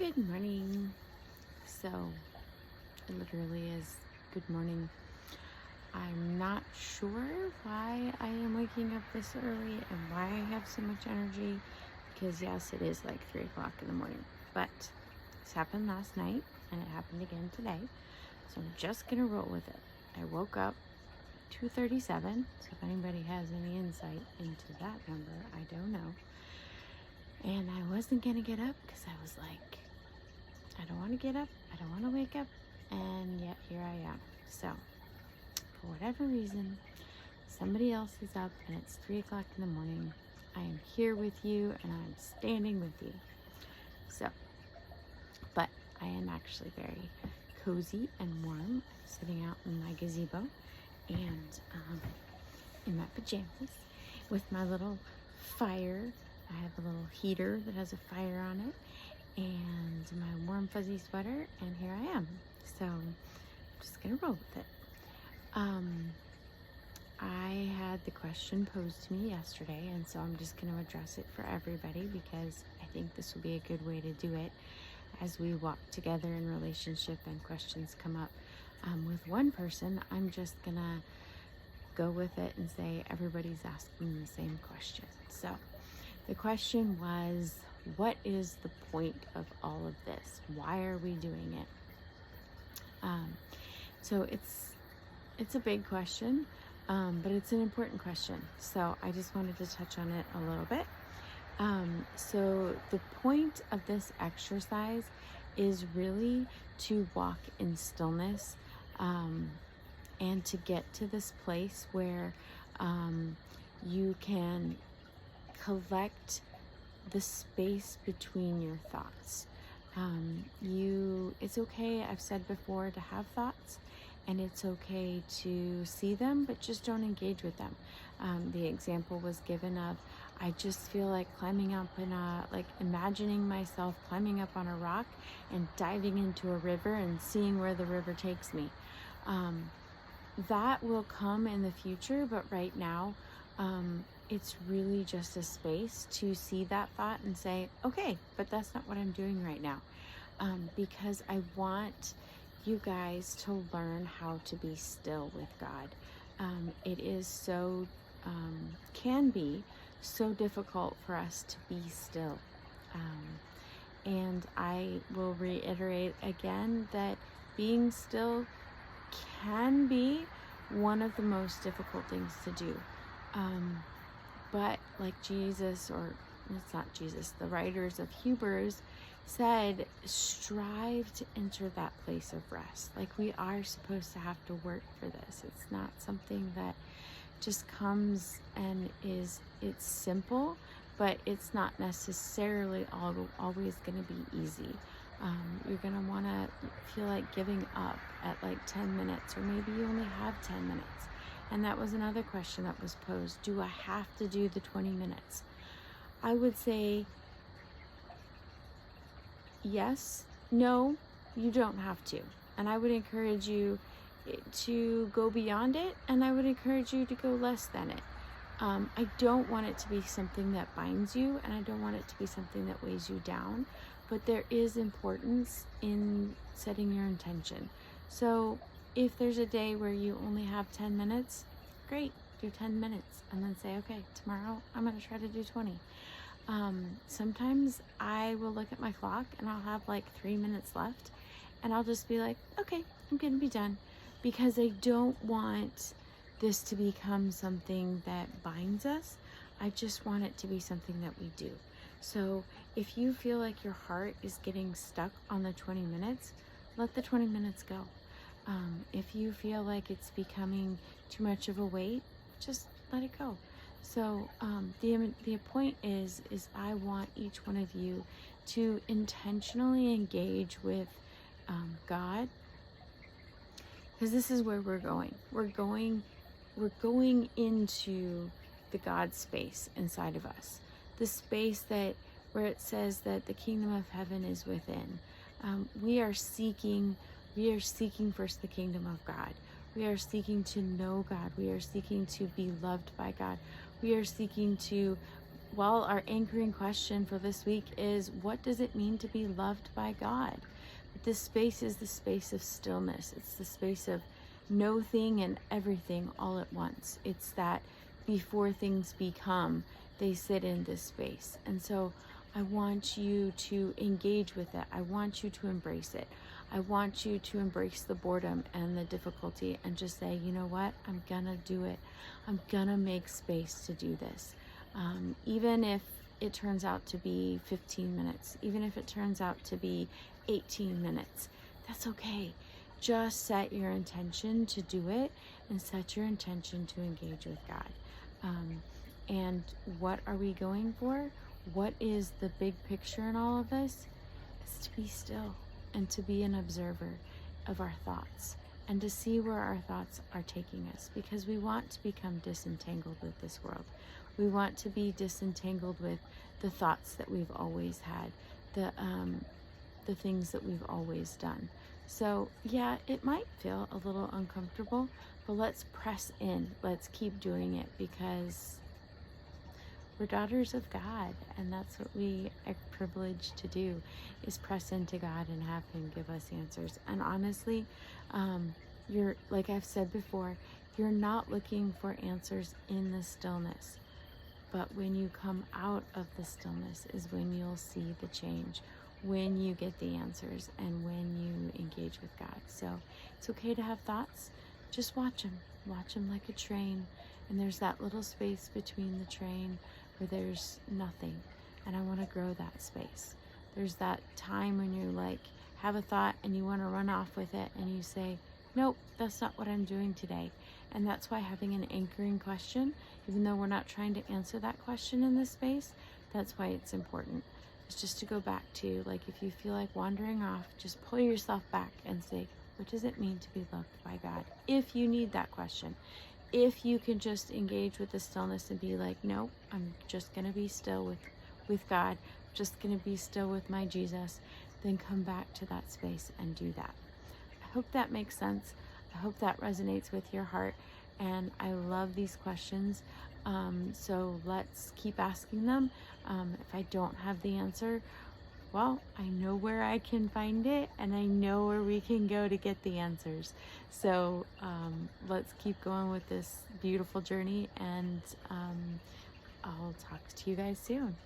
Good morning. So, it literally is good morning. I'm not sure why I am waking up this early and why I have so much energy because, yes, it is like 3 o'clock in the morning. But this happened last night and it happened again today. So, I'm just going to roll with it. I woke up 2:37. So, if anybody has any insight into that number, I don't know. And I wasn't going to get up because I was like, I don't want to get up. I don't want to wake up. And yet here I am. So, for whatever reason, somebody else is up and it's 3 o'clock in the morning. I am here with you and I'm standing with you. So, but I am actually very cozy and warm, sitting out in my gazebo and in my pajamas with my little fire. I have a little heater that has a fire on it and my warm fuzzy sweater, and here I am. So I'm just gonna roll with it. I had the question posed to me yesterday, and so I'm just gonna address it for everybody because I think this will be a good way to do it as we walk together in relationship and questions come up. With one person, I'm just gonna go with it and say everybody's asking the same question. So the question was, what is the point of all of this? Why are we doing it? So it's a big question, but it's an important question. So I just wanted to touch on it a little bit. So the point of this exercise is really to walk in stillness, and to get to this place where you can collect the space between your thoughts. It's okay, I've said before, to have thoughts, and it's okay to see them, but just don't engage with them. The example was given of, I just feel like climbing up imagining myself climbing up on a rock and diving into a river and seeing where the river takes me. That will come in the future, but right now, it's really just a space to see that thought and say, okay, but that's not what I'm doing right now. Because I want you guys to learn how to be still with God. It is can be so difficult for us to be still. And I will reiterate again that being still can be one of the most difficult things to do. But like Jesus, or it's not Jesus, the writers of Hebrews said, strive to enter that place of rest. Like, we are supposed to have to work for this. It's not something that just comes and it's simple, but it's not necessarily always going to be easy. You're going to want to feel like giving up at like 10 minutes, or maybe you only have 10 minutes. And that was another question that was posed. Do I have to do the 20 minutes? I would say yes, no, you don't have to. And I would encourage you to go beyond it, and I would encourage you to go less than it. I don't want it to be something that binds you, and I don't want it to be something that weighs you down, but there is importance in setting your intention. So if there's a day where you only have 10 minutes, great, do 10 minutes, and then say, okay, tomorrow I'm going to try to do 20. Sometimes I will look at my clock and I'll have like 3 minutes left, and I'll just be like, okay, I'm going to be done, because I don't want this to become something that binds us. I just want it to be something that we do. So if you feel like your heart is getting stuck on the 20 minutes, let the 20 minutes go. If you feel like it's becoming too much of a weight, just let it go. So the point is I want each one of you to intentionally engage with God, because this is where we're going. We're going into the God space inside of us, the space where it says that the kingdom of heaven is within. We are seeking first the kingdom of God. We are seeking to know God. We are seeking to be loved by God. We are seeking to well, our anchoring question for this week is, what does it mean to be loved by God? This space is the space of stillness. It's the space of no thing and everything all at once. It's that before things become, they sit in this space. And so I want you to engage with it. I want you to embrace it. I want you to embrace the boredom and the difficulty and just say, you know what? I'm gonna do it. I'm gonna make space to do this. Even if it turns out to be 15 minutes, even if it turns out to be 18 minutes, that's okay. Just set your intention to do it and set your intention to engage with God. And what are we going for? What is the big picture in all of this? Is to be still and to be an observer of our thoughts and to see where our thoughts are taking us, because we want to become disentangled with this world. We want to be disentangled with the thoughts that we've always had, the things that we've always done. So yeah, it might feel a little uncomfortable, but let's press in. Let's keep doing it, because we're daughters of God, and that's what we are privileged to do, is press into God and have Him give us answers. And honestly, you're, like I've said before, you're not looking for answers in the stillness. But when you come out of the stillness is when you'll see the change, when you get the answers, and when you engage with God. So it's okay to have thoughts. Just watch them. Watch them like a train. And there's that little space between the train where there's nothing. And I want to grow that space. There's that time when you like have a thought and you want to run off with it and you say, nope, that's not what I'm doing today. And that's why having an anchoring question, even though we're not trying to answer that question in this space, that's why it's important. It's just to go back to, like, if you feel like wandering off, just pull yourself back and say, what does it mean to be loved by God? If you need that question, if you can just engage with the stillness and be like, no, I'm just going to be still with God, just going to be still with my Jesus, then come back to that space and do that. I hope that makes sense. I hope that resonates with your heart. And I love these questions. So let's keep asking them. If I don't have the answer, well, I know where I can find it, and I know where we can go to get the answers. So let's keep going with this beautiful journey, and I'll talk to you guys soon.